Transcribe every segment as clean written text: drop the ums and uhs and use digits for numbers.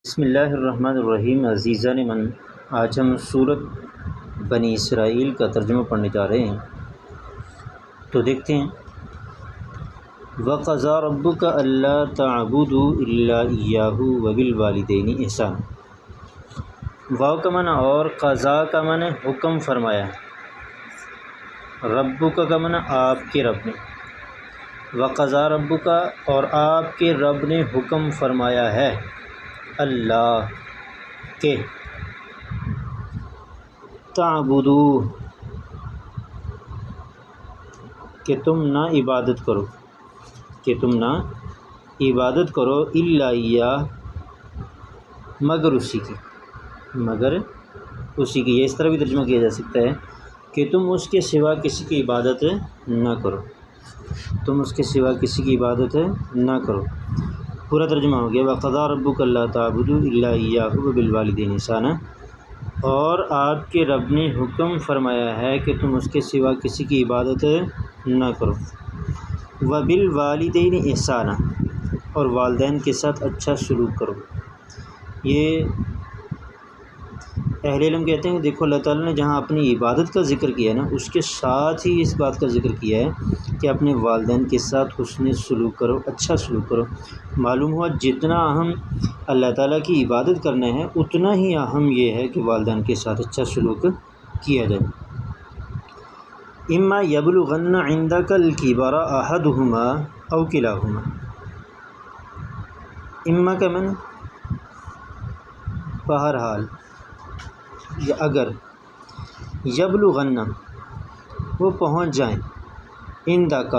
بسم اللہ الرحمن الرحیم۔ عزیزان من، آج ہم سورۃ بنی اسرائیل کا ترجمہ پڑھنے جا رہے ہیں، تو دیکھتے ہیں۔ وَقَضَىٰ رَبُّكَ أَلَّا تَعْبُدُوا إِلَّا إِيَّاهُ وَبِالْوَالِدَيْنِ إِحْسَانًا۔ واو کا معنی اور قضا کا معنی حکم فرمایا ہے۔ ربک کا معنی آپ کے رب نے۔ وَقَضَىٰ رَبُّكَ اور آپ کے رب نے حکم فرمایا ہے، اللہ کے تعبدو کہ تم نہ عبادت کرو، الا ایاہ مگر اسی کی، یہ اس طرح بھی ترجمہ کیا جا سکتا ہے کہ تم اس کے سوا کسی کی عبادت نہ کرو، پورا ترجمہ ہو گیا۔ وَقَضَىٰ رَبُّكَ أَلَّا تَعْبُدُوا إِلَّا إِيَّاهُ وَبِالْوَالِدَيْنِ إِحْسَانًا، اور آپ کے رب نے حکم فرمایا ہے کہ تم اس کے سوا کسی کی عبادت نہ کرو۔ وَبِالْوَالِدَيْنِ إِحْسَانًا، اور والدین کے ساتھ اچھا سلوک کرو۔ یہ اہل علم کہتے ہیں کہ دیکھو، اللہ تعالیٰ نے جہاں اپنی عبادت کا ذکر کیا ہے نا، اس کے ساتھ ہی اس بات کا ذکر کیا ہے کہ اپنے والدین کے ساتھ حسن سلوک کرو، اچھا سلوک کرو۔ معلوم ہوا جتنا اہم اللہ تعالیٰ کی عبادت کرنا ہے، اتنا ہی اہم یہ ہے کہ والدین کے ساتھ اچھا سلوک کیا جائے۔ اما یبلغن عندک الکبر احدہما او کلاہما، اما کا معنی بہرحال یا اگر، یبلغن وہ پہنچ جائیں، عندک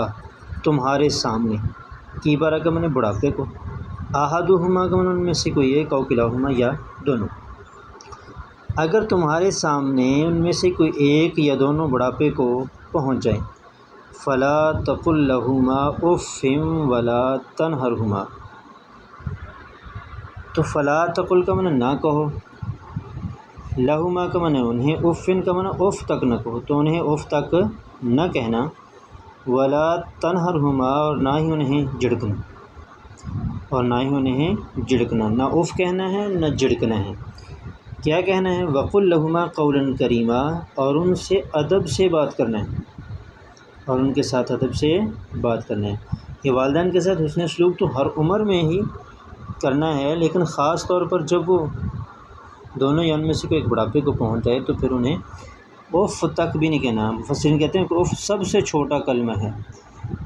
تمہارے سامنے، کبر کا معنی بڑھاپے کو، احدہما کا معنی ان میں سے کوئی ایک، او کلاہما یا دونوں۔ اگر تمہارے سامنے ان میں سے کوئی ایک یا دونوں بڑھاپے کو پہنچ جائیں، فلا تقل لہما اف ولا تنہرہما، تو فلا تقل کا معنی نہ کہو، لہما کا معنی انہیں، افن کا معنی اف تک نہ کہو، تو انہیں اف تک نہ کہنا، ولا تنہرہما اور نہ ہی انہیں جھڑکنا، نہ اف کہنا ہے نہ جھڑکنا ہے۔ کیا کہنا ہے؟ وقل لہما قولا کریما، اور ان سے ادب سے بات کرنا ہے، اور ان کے ساتھ ادب سے بات کرنا ہے۔ یہ والدین کے ساتھ حسن سلوک تو ہر عمر میں ہی کرنا ہے، لیکن خاص طور پر جب وہ دونوں یا ان میں سے کوئی ایک بڑھاپے کو پہنچ جائے تو پھر انہیں اف تک بھی نہیں کہنا۔ مفسرین کہتے ہیں کہ اف سب سے چھوٹا کلمہ ہے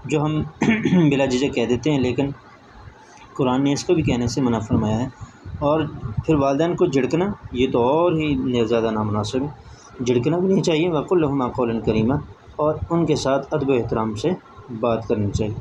جو ہم بلا جھجک کہہ دیتے ہیں، لیکن قرآن نے اس کو بھی کہنے سے منع فرمایا ہے۔ اور پھر والدین کو جھڑکنا، یہ تو اور ہی زیادہ نامناسب ہے، جھڑکنا بھی نہیں چاہیے۔ وقل لہما قولا کریما، اور ان کے ساتھ ادب و احترام سے بات کرنی چاہیے۔